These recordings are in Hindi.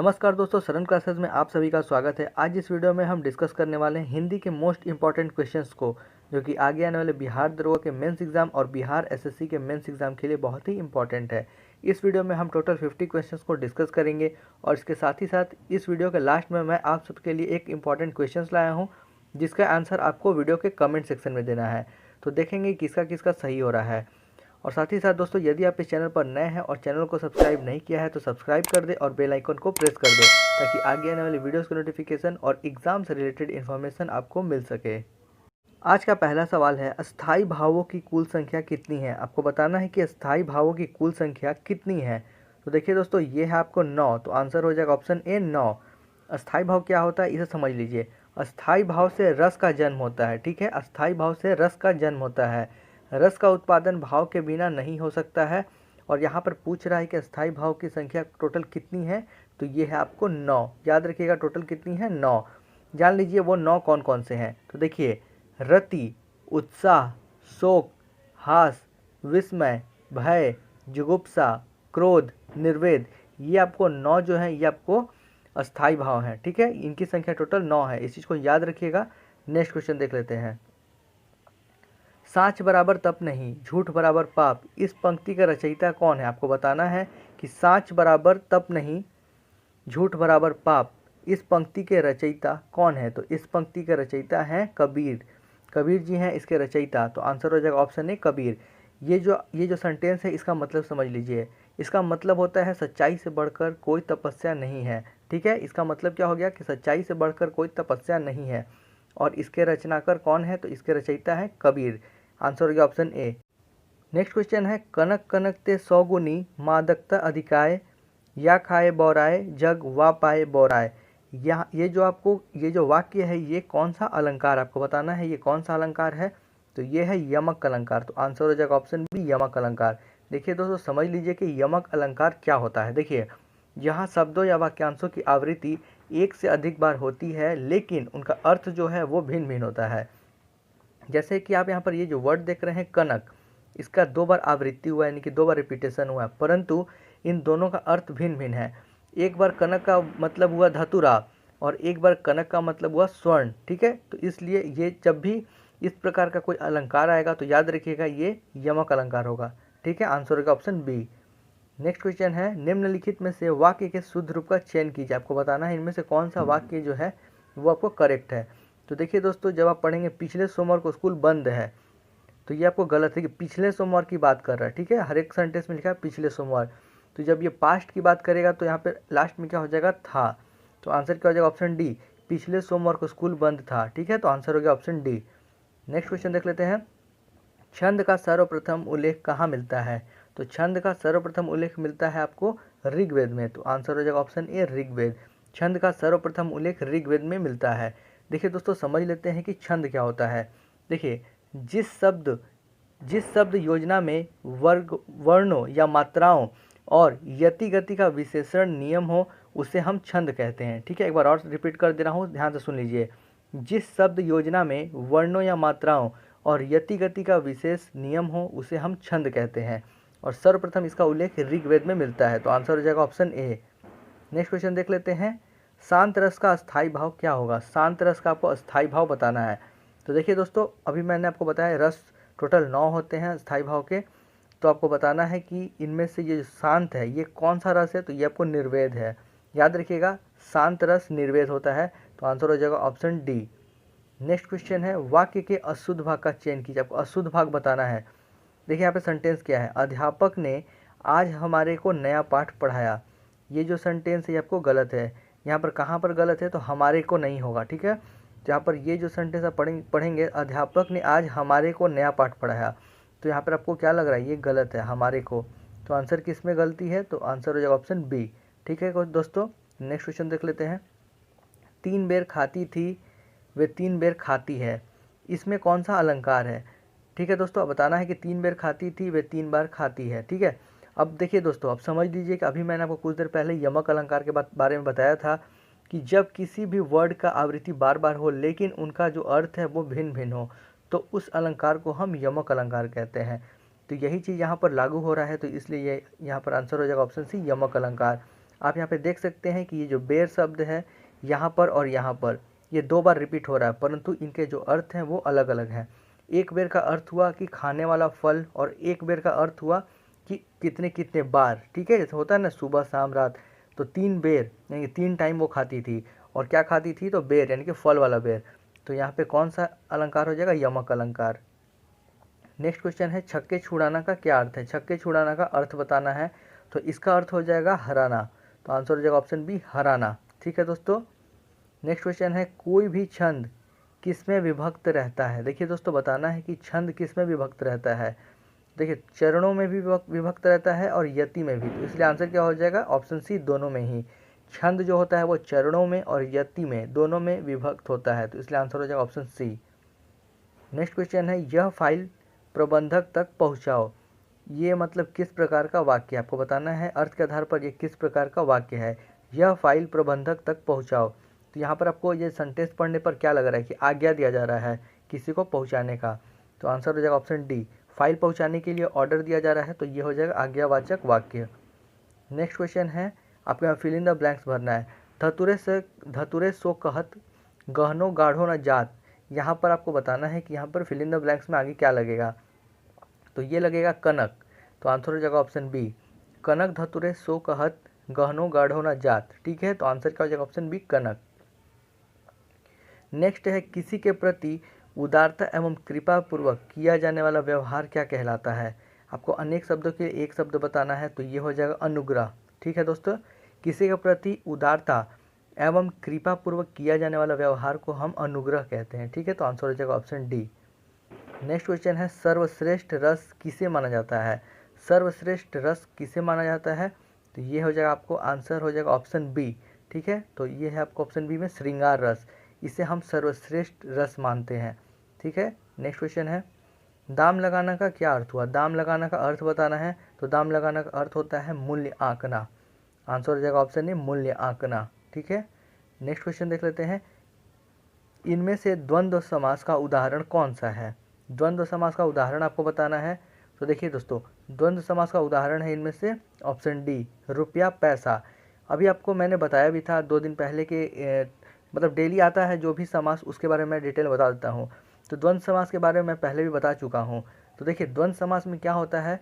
नमस्कार दोस्तों, सरन क्लासेस में आप सभी का स्वागत है। आज इस वीडियो में हम डिस्कस करने वाले हैं हिंदी के मोस्ट इंपॉर्टेंट क्वेश्चंस को, जो कि आगे आने वाले बिहार दरोगा के मेंस एग्जाम और बिहार एसएससी के मेंस एग्जाम के लिए बहुत ही इंपॉर्टेंट है। इस वीडियो में हम टोटल 50 क्वेश्चंस को डिस्कस करेंगे और इसके साथ ही साथ इस वीडियो के लास्ट में मैं आप सबके लिए एक इंपॉर्टेंट क्वेश्चन लाया हूँ, जिसका आंसर आपको वीडियो के कमेंट सेक्शन में देना है। तो देखेंगे किसका किसका सही हो रहा है। और साथ ही साथ दोस्तों, यदि आप इस चैनल पर नए हैं और चैनल को सब्सक्राइब नहीं किया है तो सब्सक्राइब कर दें और बेल आइकन को प्रेस कर दें, ताकि आगे आने वाली वीडियोस की नोटिफिकेशन और एग्जाम से रिलेटेड इन्फॉर्मेशन आपको मिल सके। आज का पहला सवाल है, अस्थाई भावों की कुल संख्या कितनी है। आपको बताना है कि अस्थाई भावों की कुल संख्या कितनी है। तो देखिए दोस्तों, ये है आपको 9, तो आंसर हो जाएगा ऑप्शन ए 9। अस्थाई भाव क्या होता है इसे समझ लीजिए। अस्थाई भाव से रस का जन्म होता है, ठीक है। अस्थाई भाव से रस का जन्म होता है। रस का उत्पादन भाव के बिना नहीं हो सकता है। और यहाँ पर पूछ रहा है कि अस्थाई भाव की संख्या टोटल कितनी है, तो ये है आपको 9। याद रखिएगा टोटल कितनी है, 9। जान लीजिए वो 9 कौन कौन से हैं। तो देखिए, रति, उत्साह, शोक, हास, विस्मय, भय, जुगुप्सा, क्रोध, निर्वेद, ये आपको 9 जो है ये आपको अस्थाई भाव हैं, ठीक है। इनकी संख्या टोटल 9 है, इस चीज़ को याद रखिएगा। नेक्स्ट क्वेश्चन देख लेते हैं। साँच बराबर तप नहीं, झूठ बराबर पाप, इस पंक्ति का रचयिता कौन है। आपको बताना है कि साँच बराबर तप नहीं, झूठ बराबर पाप, इस पंक्ति के रचयिता कौन है। तो इस पंक्ति के रचयिता हैं कबीर। कबीर जी हैं इसके रचयिता, तो आंसर हो जाएगा ऑप्शन ए कबीर। ये जो सेंटेंस है इसका मतलब समझ लीजिए। इसका मतलब होता है सच्चाई से बढ़कर कोई तपस्या नहीं है, ठीक है। इसका मतलब क्या हो गया कि सच्चाई से बढ़कर कोई तपस्या नहीं है। और इसके रचनाकार कौन है, तो इसके रचयिता है कबीर। आंसर हो गया ऑप्शन ए। नेक्स्ट क्वेश्चन है, कनक कनक ते 100 गुनी मादकता अधिकाय, या खाए बौराए जग वा पाए बौराए। यहाँ ये जो वाक्य है ये कौन सा अलंकार, आपको बताना है ये कौन सा अलंकार है। तो ये है यमक अलंकार, तो आंसर हो जाएगा ऑप्शन बी यमक अलंकार। देखिए दोस्तों, समझ लीजिए कि यमक अलंकार क्या होता है। देखिए, यहाँ शब्दों या वाक्यांशों की आवृत्ति एक से अधिक बार होती है, लेकिन उनका अर्थ जो है वो भिन्न भिन्न होता है। जैसे कि आप यहाँ पर ये जो वर्ड देख रहे हैं कनक, इसका 2 बार आवृत्ति हुआ है, यानी कि 2 बार रिपीटेशन हुआ है, परंतु इन दोनों का अर्थ भिन्न भिन्न है। एक बार कनक का मतलब हुआ धतुरा और एक बार कनक का मतलब हुआ स्वर्ण, ठीक है। तो इसलिए ये जब भी इस प्रकार का कोई अलंकार आएगा तो याद रखिएगा ये यमक अलंकार होगा, ठीक है। आंसर होगा ऑप्शन बी। नेक्स्ट क्वेश्चन है, निम्नलिखित में से वाक्य के शुद्ध रूप का चयन कीजिए। आपको बताना है इनमें से कौन सा वाक्य जो है वो आपको करेक्ट है। तो देखिए दोस्तों, जब आप पढ़ेंगे पिछले सोमवार को स्कूल बंद है, तो ये आपको गलत है कि पिछले सोमवार की बात कर रहा है, ठीक है। हर एक सेंटेंस में लिखा है पिछले सोमवार। तो जब ये पास्ट की बात करेगा तो यहाँ पे लास्ट में क्या हो जाएगा, था। तो आंसर क्या हो जाएगा ऑप्शन डी, पिछले सोमवार को स्कूल बंद था, ठीक है। तो आंसर हो गया ऑप्शन डी। नेक्स्ट क्वेश्चन देख लेते हैं, छंद का सर्वप्रथम उल्लेख कहाँ मिलता है। तो छंद का सर्वप्रथम उल्लेख मिलता है आपको ऋग्वेद में, तो आंसर हो जाएगा ऑप्शन ए ऋग्वेद। छंद का सर्वप्रथम उल्लेख ऋग्वेद में मिलता है। देखिए दोस्तों, समझ लेते हैं कि छंद क्या होता है। देखिए, जिस शब्द योजना में वर्ग वर्णों या मात्राओं और यति गति का विशेषण नियम हो उसे हम छंद कहते हैं, ठीक है। एक बार और रिपीट कर दे रहा हूँ, ध्यान से सुन लीजिए। जिस शब्द योजना में वर्णों या मात्राओं और यति गति का विशेष नियम हो उसे हम छंद कहते हैं। और सर्वप्रथम इसका उल्लेख ऋग्वेद में मिलता है, तो आंसर हो जाएगा ऑप्शन ए। नेक्स्ट क्वेश्चन देख लेते हैं, शांत रस का अस्थाई भाव क्या होगा। शांत रस का आपको अस्थाई भाव बताना है। तो देखिए दोस्तों, अभी मैंने आपको बताया रस टोटल 9 होते हैं अस्थाई भाव के। तो आपको बताना है कि इनमें से ये शांत है ये कौन सा रस है, तो ये आपको निर्वेद है। याद रखिएगा, शांत रस निर्वेद होता है, तो आंसर हो जाएगा ऑप्शन डी। नेक्स्ट क्वेश्चन है, वाक्य के अशुद्ध भाग का चयन कीजिए। आपको अशुद्ध भाग बताना है। देखिए यहाँ पे सेंटेंस क्या है, अध्यापक ने आज हमारे को नया पाठ पढ़ाया। ये जो सेंटेंस है ये आपको गलत है। यहाँ पर कहाँ पर गलत है, तो हमारे को नहीं होगा, ठीक है। यहाँ पर ये जो सेंटेंस आप पढ़ेंगे अध्यापक ने आज हमारे को नया पाठ पढ़ाया, तो यहाँ पर आपको क्या लग रहा है, ये गलत है हमारे को। तो आंसर किस में गलती है, तो आंसर हो जाएगा ऑप्शन बी, ठीक है दोस्तों। नेक्स्ट क्वेश्चन देख लेते हैं, 3 बेर खाती थी वे 3 बेर खाती है, इसमें कौन सा अलंकार है। ठीक है दोस्तों, अब बताना है कि 3 बेर खाती थी वे 3 बार खाती है, ठीक है। अब देखिए दोस्तों, अब समझ लीजिए कि अभी मैंने आपको कुछ देर पहले यमक अलंकार के बारे में बताया था कि जब किसी भी वर्ड का आवृत्ति बार बार हो लेकिन उनका जो अर्थ है वो भिन्न भिन्न हो, तो उस अलंकार को हम यमक अलंकार कहते हैं। तो यही चीज़ यहाँ पर लागू हो रहा है, तो इसलिए ये यहाँ पर आंसर हो जाएगा ऑप्शन सी यमक अलंकार। आप यहाँ पे देख सकते हैं कि ये जो बेर शब्द है यहाँ पर और यहाँ पर ये 2 बार रिपीट हो रहा है, परंतु इनके जो अर्थ हैं वो अलग अलग हैं। एक बेर का अर्थ हुआ कि खाने वाला फल, और एक बेर का अर्थ हुआ कि कितने कितने बार। ठीक है, जैसे होता है ना सुबह शाम रात, तो 3 बेर यानी कि 3 टाइम वो खाती थी। और क्या खाती थी? तो बेर यानी कि फल वाला बेर। तो यहाँ पे कौन सा अलंकार हो जाएगा? यमक अलंकार। नेक्स्ट क्वेश्चन है छक्के छुड़ाना का क्या अर्थ है? छक्के छुड़ाना का अर्थ बताना है, तो इसका अर्थ हो जाएगा हराना। तो आंसर हो जाएगा ऑप्शन बी, हराना। ठीक है दोस्तों। नेक्स्ट क्वेश्चन है कोई भी छंद किसमें विभक्त रहता है? देखिए दोस्तों, बताना है कि छंद किसमें विभक्त रहता है। देखिए, चरणों में भी विभक्त रहता है और यति में भी, तो इसलिए आंसर क्या हो जाएगा? ऑप्शन सी, दोनों में ही। छंद जो होता है वो चरणों में और यति में, दोनों में विभक्त होता है, तो इसलिए आंसर हो जाएगा ऑप्शन सी। नेक्स्ट क्वेश्चन है यह फाइल प्रबंधक तक पहुंचाओ, ये मतलब किस प्रकार का वाक्य? आपको बताना है अर्थ के आधार पर ये किस प्रकार का वाक्य है। यह फाइल प्रबंधक तक पहुंचाओ, तो यहाँ पर आपको ये सेंटेंस पढ़ने पर क्या लग रहा है कि आज्ञा दिया जा रहा है किसी को पहुँचाने का, तो आंसर हो जाएगा ऑप्शन डी, फाइल पहुँचाने के लिए ऑर्डर दिया जा रहा है, तो ये हो जाएगा आज्ञावाचक वाक्य। नेक्स्ट क्वेश्चन है आपको यहाँ फिल इन द ब्लैंक्स भरना है। धतुरे सो कहत गहनो गाढ़ो न जात, यहाँ पर आपको बताना है कि यहाँ पर फिल इन द ब्लैंक्स में आगे क्या लगेगा, तो ये लगेगा कनक, तो आंसर हो जाएगा ऑप्शन बी, कनक धतुरे सो कहत गहनो गाढ़ो न जात। ठीक है, तो आंसर क्या हो जाएगा? ऑप्शन बी, कनक। नेक्स्ट है किसी के प्रति उदारता एवं कृपा पूर्वक किया जाने वाला व्यवहार क्या कहलाता है? आपको अनेक शब्दों के एक शब्द बताना है, तो ये हो जाएगा अनुग्रह। ठीक है दोस्तों, किसी के प्रति उदारता एवं कृपा पूर्वक किया जाने वाला व्यवहार को हम अनुग्रह कहते हैं। ठीक है, तो आंसर हो जाएगा ऑप्शन डी। नेक्स्ट क्वेश्चन है सर्वश्रेष्ठ रस किसे माना जाता है? सर्वश्रेष्ठ रस किसे माना जाता है? तो ये हो जाएगा आपको आंसर हो जाएगा ऑप्शन बी। ठीक है, तो ये है आपको ऑप्शन बी में श्रृंगार रस, इसे हम सर्वश्रेष्ठ रस मानते हैं। ठीक है, नेक्स्ट क्वेश्चन है दाम लगाना का क्या अर्थ हुआ? दाम लगाना का अर्थ बताना है, तो दाम लगाना का अर्थ होता है मूल्य आंकना, आंसर हो जाएगा ऑप्शन ए, मूल्य आंकना। ठीक है, नेक्स्ट क्वेश्चन देख लेते हैं, इनमें से द्वंद्व समास का उदाहरण कौन सा है? द्वंद्व समास का उदाहरण आपको बताना है, तो देखिए दोस्तों, द्वंद्व समास का उदाहरण है इनमें से ऑप्शन डी, रुपया पैसा। अभी आपको मैंने बताया भी था 2 दिन पहले के मतलब डेली आता है जो भी समास, उसके बारे में डिटेल बता देता हूँ। तो द्वंद्व समास के बारे में मैं पहले भी बता चुका हूँ। तो देखिए, द्वंद्व समास में क्या होता है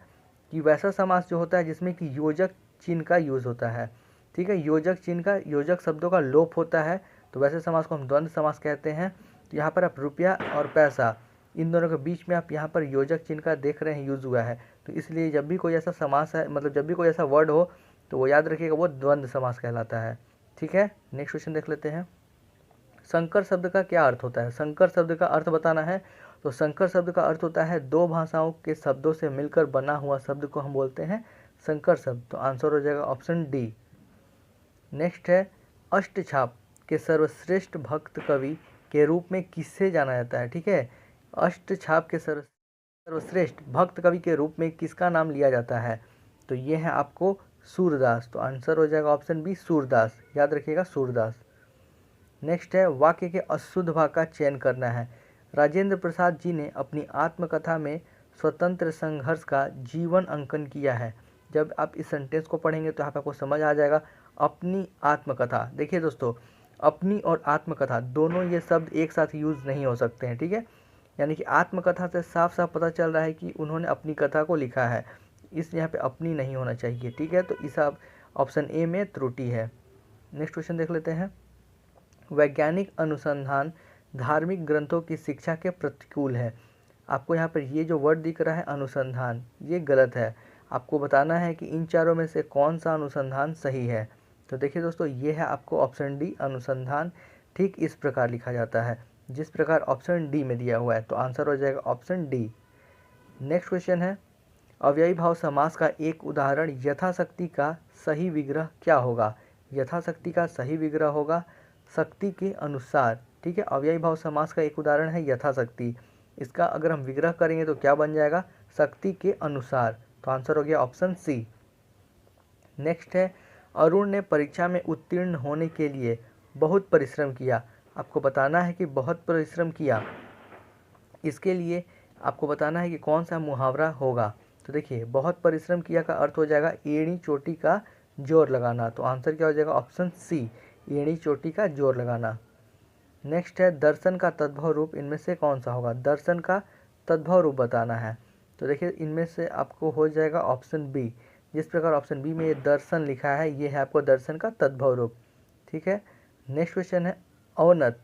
कि वैसा समास जो होता है जिसमें कि योजक चिन्ह का यूज़ होता है। ठीक है, योजक चिन्ह का, योजक शब्दों का लोप होता है, तो वैसे समास को हम द्वंद्व समास कहते हैं। तो यहाँ पर आप रुपया और पैसा, इन दोनों के बीच में आप यहाँ पर योजक चिन्ह का देख रहे हैं यूज़ हुआ है, तो इसलिए जब भी कोई ऐसा समास है, मतलब जब भी कोई ऐसा वर्ड हो, तो वो याद रखिएगा, वो द्वंद्व समास कहलाता है। ठीक है, नेक्स्ट क्वेश्चन देख लेते हैं, संकर शब्द का क्या अर्थ होता है? संकर शब्द का अर्थ बताना है, तो संकर शब्द का अर्थ होता है 2 भाषाओं के शब्दों से मिलकर बना हुआ शब्द को हम बोलते हैं संकर शब्द, तो आंसर हो जाएगा ऑप्शन डी। नेक्स्ट है अष्टछाप के सर्वश्रेष्ठ भक्त कवि के रूप में किससे जाना जाता है? ठीक है, अष्टछाप के सर्वश्रेष्ठ भक्त कवि के रूप में किसका नाम लिया जाता है? तो ये है आपको सूरदास, तो आंसर हो जाएगा ऑप्शन बी, सूरदास, याद रखिएगा सूरदास। नेक्स्ट है वाक्य के अशुद्ध भाग का चयन करना है। राजेंद्र प्रसाद जी ने अपनी आत्मकथा में स्वतंत्र संघर्ष का जीवन अंकन किया है। जब आप इस सेंटेंस को पढ़ेंगे तो यहाँ पे आपको समझ आ जाएगा, अपनी आत्मकथा। देखिए दोस्तों, अपनी और आत्मकथा दोनों ये शब्द एक साथ यूज़ नहीं हो सकते हैं। ठीक है, यानी कि आत्मकथा से साफ साफ पता चल रहा है कि उन्होंने अपनी कथा को लिखा है, इस यहाँ पे अपनी नहीं होना चाहिए। ठीक है, तो इस ऑप्शन ए में त्रुटि है। नेक्स्ट क्वेश्चन देख लेते हैं, वैज्ञानिक अनुसंधान धार्मिक ग्रंथों की शिक्षा के प्रतिकूल है। आपको यहाँ पर ये जो वर्ड दिख रहा है अनुसंधान, ये गलत है। आपको बताना है कि इन चारों में से कौन सा अनुसंधान सही है। तो देखिए दोस्तों, ये है आपको ऑप्शन डी, अनुसंधान ठीक इस प्रकार लिखा जाता है जिस प्रकार ऑप्शन डी में दिया हुआ है, तो आंसर हो जाएगा ऑप्शन डी। नेक्स्ट क्वेश्चन है, अव्ययी भाव समास का एक उदाहरण यथाशक्ति का सही विग्रह क्या होगा? यथाशक्ति का सही विग्रह होगा शक्ति के अनुसार। ठीक है, अव्ययी भाव समास का एक उदाहरण है यथाशक्ति, इसका अगर हम विग्रह करेंगे तो क्या बन जाएगा? शक्ति के अनुसार, तो आंसर हो गया ऑप्शन सी। नेक्स्ट है, अरुण ने परीक्षा में उत्तीर्ण होने के लिए बहुत परिश्रम किया। आपको बताना है कि बहुत परिश्रम किया, इसके लिए आपको बताना है कि कौन सा मुहावरा होगा। तो देखिए, बहुत परिश्रम किया का अर्थ हो जाएगा एड़ी चोटी का जोर लगाना। तो आंसर क्या हो जाएगा ऑप्शन सी, एड़ी चोटी का जोर लगाना। नेक्स्ट है दर्शन का तद्भव रूप इनमें से कौन सा होगा? दर्शन का तद्भव रूप बताना है। तो देखिए इनमें से आपको हो जाएगा ऑप्शन बी। जिस प्रकार ऑप्शन बी में ये दर्शन लिखा है ये है आपको दर्शन का तद्भव रूप। ठीक है। नेक्स्ट क्वेश्चन है अवनत।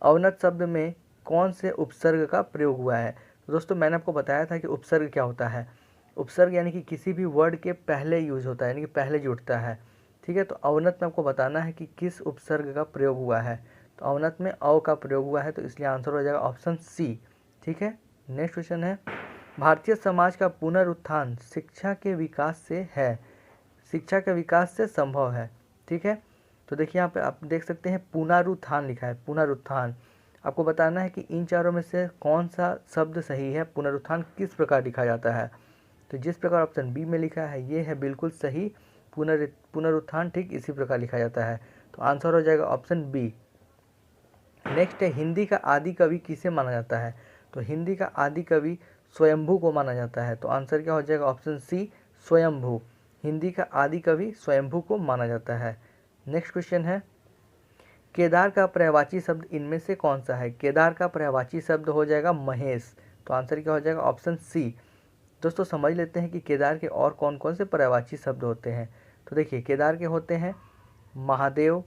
अवनत शब्द में कौन से उपसर्ग का प्रयोग हुआ है? तो दोस्तों मैंने आपको बताया था कि उपसर्ग क्या होता है। उपसर्ग यानी कि किसी भी वर्ड के पहले यूज होता है, यानी कि पहले जुड़ता है। ठीक है। तो अवनत में आपको बताना है कि किस उपसर्ग का प्रयोग हुआ है। तो अवनत में अव का प्रयोग हुआ है, तो इसलिए आंसर हो जाएगा ऑप्शन सी। ठीक है। नेक्स्ट क्वेश्चन है भारतीय समाज का पुनरुत्थान शिक्षा के विकास से है, शिक्षा के विकास से संभव है। ठीक है। तो देखिए यहाँ पे आप देख सकते हैं पुनरुत्थान लिखा है, पुनरुत्थान। आपको बताना है कि इन चारों में से कौन सा शब्द सही है, पुनरुत्थान किस प्रकार लिखा जाता है। तो जिस प्रकार ऑप्शन बी में लिखा है ये है बिल्कुल सही, पुनरुत्थान ठीक इसी प्रकार लिखा जाता है। तो आंसर हो जाएगा ऑप्शन बी। नेक्स्ट है हिंदी का आदि कवि किसे माना जाता है? तो हिंदी का आदि कवि स्वयंभू को माना जाता है। तो आंसर क्या हो जाएगा ऑप्शन सी, स्वयंभू। हिंदी का आदि कवि स्वयंभू को माना जाता है। नेक्स्ट क्वेश्चन है केदार का पर्यायवाची शब्द इनमें से कौन सा है? केदार का पर्यायवाची शब्द हो जाएगा महेश। तो आंसर क्या हो जाएगा ऑप्शन सी। दोस्तों समझ लेते हैं कि केदार के और कौन कौन से पर्यायवाची शब्द होते हैं। तो देखिए केदार के होते हैं महादेव,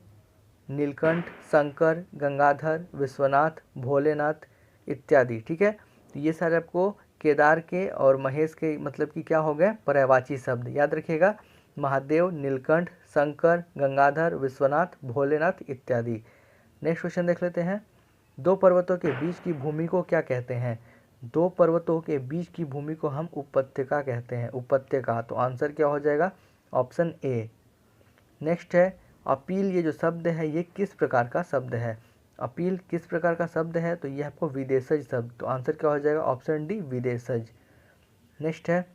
नीलकंठ, शंकर, गंगाधर, विश्वनाथ, भोलेनाथ इत्यादि। ठीक है। तो ये सारे आपको केदार के और महेश के मतलब कि क्या हो गए पर्यायवाची शब्द, याद रखिएगा। महादेव, नीलकंठ, शंकर, गंगाधर, विश्वनाथ, भोलेनाथ इत्यादि। नेक्स्ट क्वेश्चन देख लेते हैं दो पर्वतों के बीच की भूमि को क्या कहते हैं? दो पर्वतों के बीच की भूमि को हम उपत्यका कहते हैं, उपत्यका। तो आंसर क्या हो जाएगा ऑप्शन ए। नेक्स्ट है अपील, ये जो शब्द है ये किस प्रकार का शब्द है? अपील किस प्रकार का शब्द है? तो ये आपको विदेशज शब्द। तो आंसर क्या हो जाएगा ऑप्शन डी, विदेशज। नेक्स्ट है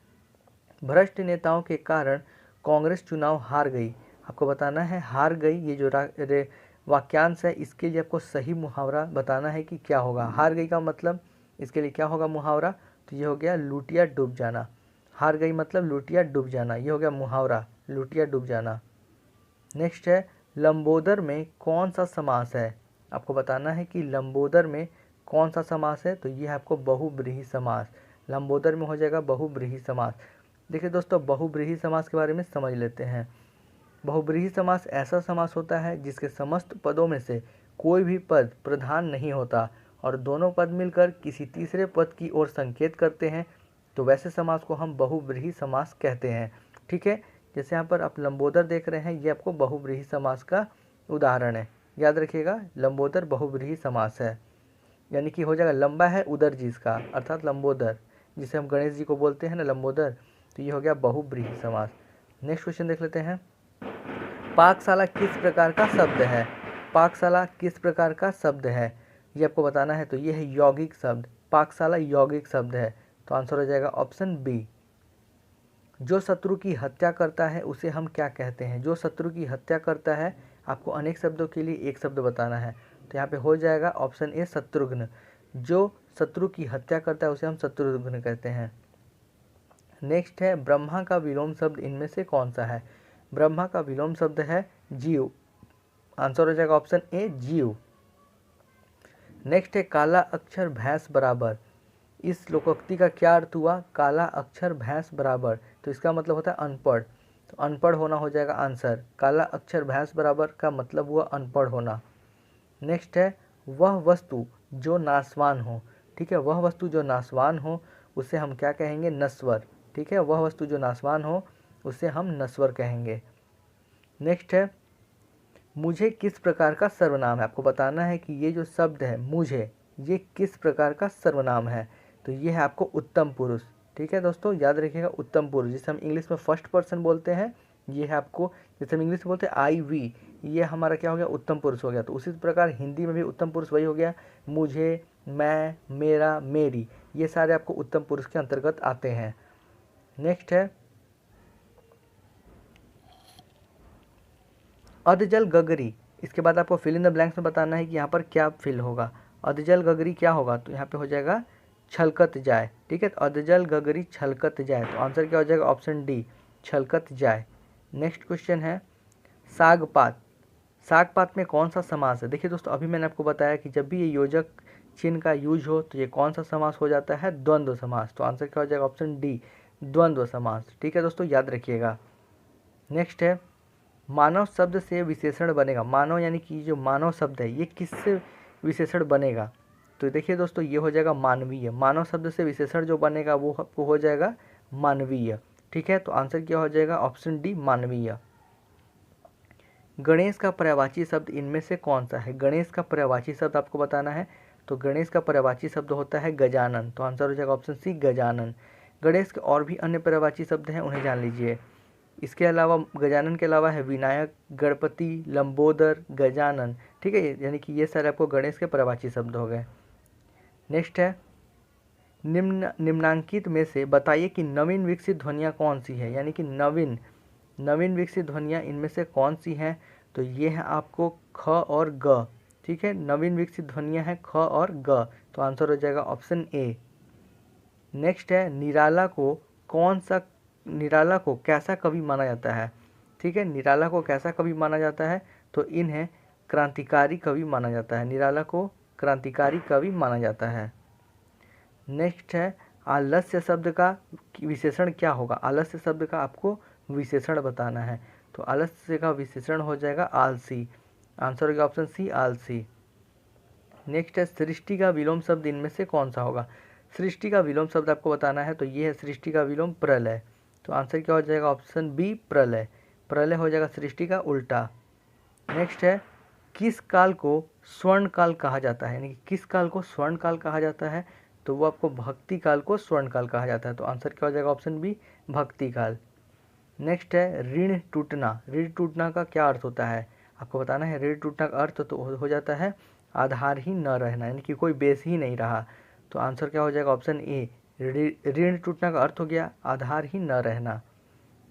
भ्रष्ट नेताओं के कारण कांग्रेस चुनाव हार गई। आपको बताना है हार गई, ये जो वाक्यांश है इसके लिए आपको सही मुहावरा बताना है कि क्या होगा। हार गई का मतलब इसके लिए क्या होगा मुहावरा? तो ये हो गया लुटिया डूब जाना। हार गई मतलब लुटिया डूब जाना, ये हो गया मुहावरा, लुटिया डूब जाना। नेक्स्ट है लंबोदर में कौन सा समास है? आपको बताना है कि लंबोदर में कौन सा समास है। तो ये है आपको बहुब्रीहि समास। लंबोदर में हो जाएगा बहुब्रीहि समास। देखिए दोस्तों बहुब्रीहि समास के बारे में समझ लेते हैं। बहुब्रीहि समास ऐसा समास होता है जिसके समस्त पदों में से कोई भी पद प्रधान नहीं होता और दोनों पद मिलकर किसी तीसरे पद की ओर संकेत करते हैं। तो वैसे समास को हम बहुब्रीहि समास कहते हैं। ठीक है। जैसे यहाँ पर आप लंबोदर देख रहे हैं ये आपको बहुब्रीहि समास का उदाहरण है, याद रखिएगा। लंबोदर बहुब्रीहि समास है, यानी कि हो जाएगा लंबा है उदर जिसका, अर्थात लंबोदर, जिसे हम गणेश जी को बोलते हैं ना लंबोदर। तो ये हो गया बहुब्रीहि समास। नेक्स्ट क्वेश्चन देख लेते हैं पाकशाला किस प्रकार का शब्द है? पाकशाला किस प्रकार का शब्द है ये आपको बताना है। तो ये है यौगिक शब्द, पाकशाला यौगिक शब्द है। तो आंसर हो जाएगा ऑप्शन बी। जो शत्रु की हत्या करता है उसे हम क्या कहते हैं? जो शत्रु की हत्या करता है, आपको अनेक शब्दों के लिए एक शब्द बताना है। तो यहाँ पे हो जाएगा ऑप्शन ए शत्रुघ्न। जो शत्रु की हत्या करता है उसे हम शत्रुघ्न कहते हैं। नेक्स्ट है ब्रह्मा का विलोम शब्द इनमें से कौन सा है? ब्रह्मा का विलोम शब्द है जीव। आंसर हो जाएगा ऑप्शन ए जीव। नेक्स्ट है काला अक्षर भैंस बराबर, इस लोकोक्ति का क्या अर्थ हुआ? काला अक्षर भैंस बराबर, तो इसका मतलब होता है अनपढ़। तो अनपढ़ होना हो जाएगा आंसर। काला अक्षर भैंस बराबर का मतलब हुआ अनपढ़ होना। नेक्स्ट है वह वस्तु जो नाशवान हो। ठीक है। वह वस्तु जो नाशवान हो उसे हम क्या कहेंगे? नश्वर। ठीक है। वह वस्तु जो नाशवान हो उसे हम नश्वर कहेंगे। नेक्स्ट है मुझे किस प्रकार का सर्वनाम है? आपको बताना है कि ये जो शब्द है मुझे, ये किस प्रकार का सर्वनाम है। तो ये है आपको उत्तम पुरुष। ठीक है दोस्तों, याद रखिएगा उत्तम पुरुष, जिसे हम इंग्लिश में फर्स्ट पर्सन बोलते हैं। ये है आपको, जैसे हम इंग्लिश में बोलते हैं आई वी, ये हमारा क्या हो गया? उत्तम पुरुष हो गया। तो उसी प्रकार हिंदी में भी उत्तम पुरुष वही हो गया, मुझे, मैं, मेरा, मेरी, ये सारे आपको उत्तम पुरुष के अंतर्गत आते हैं। नेक्स्ट है अधजल गगरी। इसके बाद आपको फिल इन द ब्लैंक्स में बताना है कि यहाँ पर क्या फिल होगा। अधजल गगरी क्या होगा? तो यहाँ पे हो जाएगा छलकत जाए। ठीक है। तो अधजल गगरी छलकत जाए, तो आंसर क्या हो जाएगा? ऑप्शन डी, छलकत जाए। नेक्स्ट क्वेश्चन है सागपात। सागपात में कौन सा समास है? देखिए दोस्तों, अभी मैंने आपको बताया कि जब भी ये योजक चिन्ह का यूज हो तो ये कौन सा समास हो जाता है? द्वंद्व समास। तो आंसर क्या हो जाएगा? ऑप्शन डी, द्वंद्व समास। ठीक है दोस्तों, याद रखिएगा। नेक्स्ट है मानव शब्द से विशेषण बनेगा। मानव यानी कि जो मानव शब्द है ये किससे विशेषण बनेगा? तो देखिए दोस्तों, ये हो जाएगा मानवीय। मानव शब्द से विशेषण जो बनेगा वो आपको हो जाएगा मानवीय। ठीक है, तो आंसर क्या हो जाएगा? ऑप्शन डी, मानवीय। गणेश का पर्यायवाची शब्द इनमें से कौन सा है? गणेश का पर्यायवाची शब्द आपको बताना है। तो गणेश का पर्यायवाची शब्द होता है गजानन। तो आंसर हो जाएगा ऑप्शन सी, गजानन। गणेश के और भी अन्य पर्यायवाची शब्द हैं, उन्हें जान लीजिए। इसके अलावा गजानन के अलावा है विनायक, गणपति, लंबोदर, गजानन। ठीक है, यानी कि ये सारे आपको गणेश के पर्यायवाची शब्द हो गए। नेक्स्ट है निम्नांकित में से बताइए कि नवीन विकसित ध्वनियाँ कौन सी है? यानी कि नवीन विकसित ध्वनियाँ इनमें से कौन सी हैं? तो ये है आपको ख और ग। ठीक है, नवीन विकसित ध्वनियाँ हैं ख और ग। तो आंसर हो जाएगा ऑप्शन ए। नेक्स्ट है निराला को कैसा कवि माना जाता है? ठीक है, निराला को कैसा कवि माना जाता है? तो इन्हें क्रांतिकारी कवि माना जाता है। निराला को क्रांतिकारी कवि माना जाता है। नेक्स्ट है आलस्य शब्द का विशेषण क्या होगा? आलस्य शब्द का आपको विशेषण बताना है। तो आलस्य का विशेषण हो जाएगा आलसी। आंसर होगा ऑप्शन सी, आलसी। नेक्स्ट है सृष्टि का विलोम शब्द इनमें से कौन सा होगा? सृष्टि का विलोम शब्द आपको बताना है। तो ये है सृष्टि का विलोम प्रलय। तो आंसर क्या हो जाएगा? ऑप्शन बी, प्रलय। प्रलय हो जाएगा सृष्टि का उल्टा। नेक्स्ट है किस काल को स्वर्ण काल कहा जाता है? यानी कि किस काल को स्वर्ण काल कहा जाता है? तो वो आपको भक्ति काल को स्वर्ण काल कहा जाता है। तो आंसर क्या हो जाएगा? ऑप्शन बी, भक्ति काल। नेक्स्ट है ऋण टूटना। ऋण टूटना का क्या अर्थ होता है? आपको बताना है। ऋण टूटना का अर्थ तो हो जाता है आधार ही न रहना, यानी कि कोई बेस ही नहीं रहा। तो आंसर क्या हो जाएगा? ऑप्शन ए, ऋण टूटना का अर्थ हो गया आधार ही न रहना।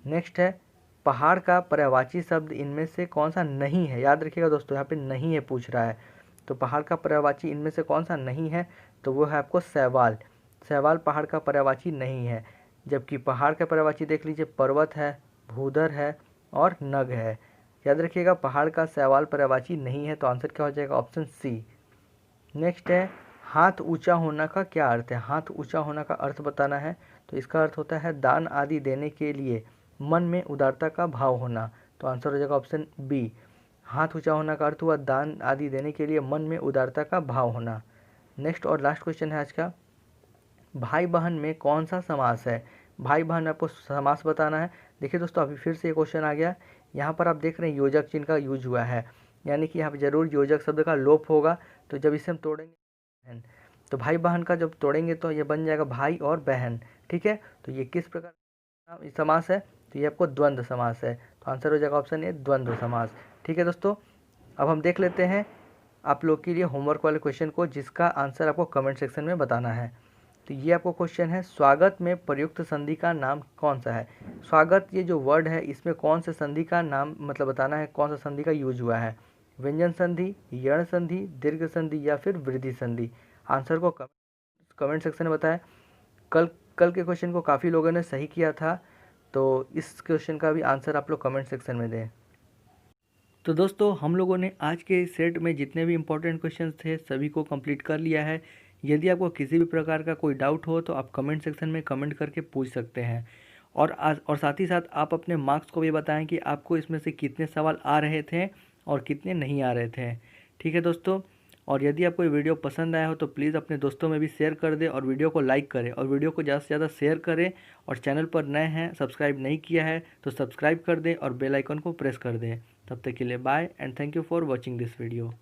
नेक्स्ट है पहाड़ का पर्यायवाची शब्द इनमें से कौन सा नहीं है? याद रखिएगा दोस्तों, यहाँ पे नहीं है पूछ रहा है। तो पहाड़ का पर्यायवाची इनमें से कौन सा नहीं है? तो वो है आपको शैवाल। शैवाल पहाड़ का पर्यायवाची नहीं है। जबकि पहाड़ का पर्यायवाची देख लीजिए पर्वत है, भूधर है और नग है। याद रखिएगा, पहाड़ का शैवाल पर्यायवाची नहीं है। तो आंसर क्या हो जाएगा? Option C. नेक्स्ट है हाथ ऊंचा होना का क्या अर्थ है? हाथ ऊंचा होना का अर्थ बताना है। तो इसका अर्थ होता है दान आदि देने के लिए मन में उदारता का भाव होना। तो आंसर हो जाएगा ऑप्शन बी। हाथ ऊंचा होना का अर्थ हुआ दान आदि देने के लिए मन में उदारता का भाव होना। नेक्स्ट और लास्ट क्वेश्चन है आज का, भाई बहन में कौन सा समास है? भाई बहन में आपको समास बताना है। देखिए दोस्तों, अभी फिर से ये क्वेश्चन आ गया। यहाँ पर आप देख रहे हैं योजक चिन्ह का यूज हुआ है, यानी कि यहाँ पर जरूर योजक शब्द का लोप होगा। तो जब इसे हम तोड़ेंगे बहन, तो भाई बहन का जब तोड़ेंगे तो ये बन जाएगा भाई और बहन। ठीक है, तो ये किस प्रकार का समास है? तो ये आपको द्वंद्व समास है। तो आंसर हो जाएगा ऑप्शन ए, द्वंद्व समास। ठीक है दोस्तों, अब हम देख लेते हैं आप लोग के लिए होमवर्क वाले क्वेश्चन को, जिसका आंसर आपको कमेंट सेक्शन में बताना है। तो ये आपको क्वेश्चन है, स्वागत में प्रयुक्त संधि का नाम कौन सा है? स्वागत ये जो वर्ड है इसमें कौन से संधि का नाम मतलब बताना है, कौन सा संधि का यूज हुआ है? व्यंजन संधि, यण संधि, दीर्घ संधि या फिर वृद्धि संधि? आंसर को कमेंट सेक्शन में बताएं। कल के क्वेश्चन को काफ़ी लोगों ने सही किया था, तो इस क्वेश्चन का भी आंसर आप लोग कमेंट सेक्शन में दें। तो दोस्तों, हम लोगों ने आज के सेट में जितने भी इम्पोर्टेंट क्वेश्चन थे सभी को कंप्लीट कर लिया है। यदि आपको किसी भी प्रकार का कोई डाउट हो तो आप कमेंट सेक्शन में कमेंट करके पूछ सकते हैं। और साथ ही साथ आप अपने मार्क्स को भी बताएं कि आपको इसमें से कितने सवाल आ रहे थे और कितने नहीं आ रहे थे। ठीक है दोस्तों, और यदि आपको ये वीडियो पसंद आया हो तो प्लीज़ अपने दोस्तों में भी शेयर कर दें और वीडियो को लाइक करें और वीडियो को ज़्यादा से ज़्यादा शेयर करें। और चैनल पर नए हैं, सब्सक्राइब नहीं किया है तो सब्सक्राइब कर दें और बेल आइकन को प्रेस कर दें। तब तक के लिए bye and thank you for watching this video.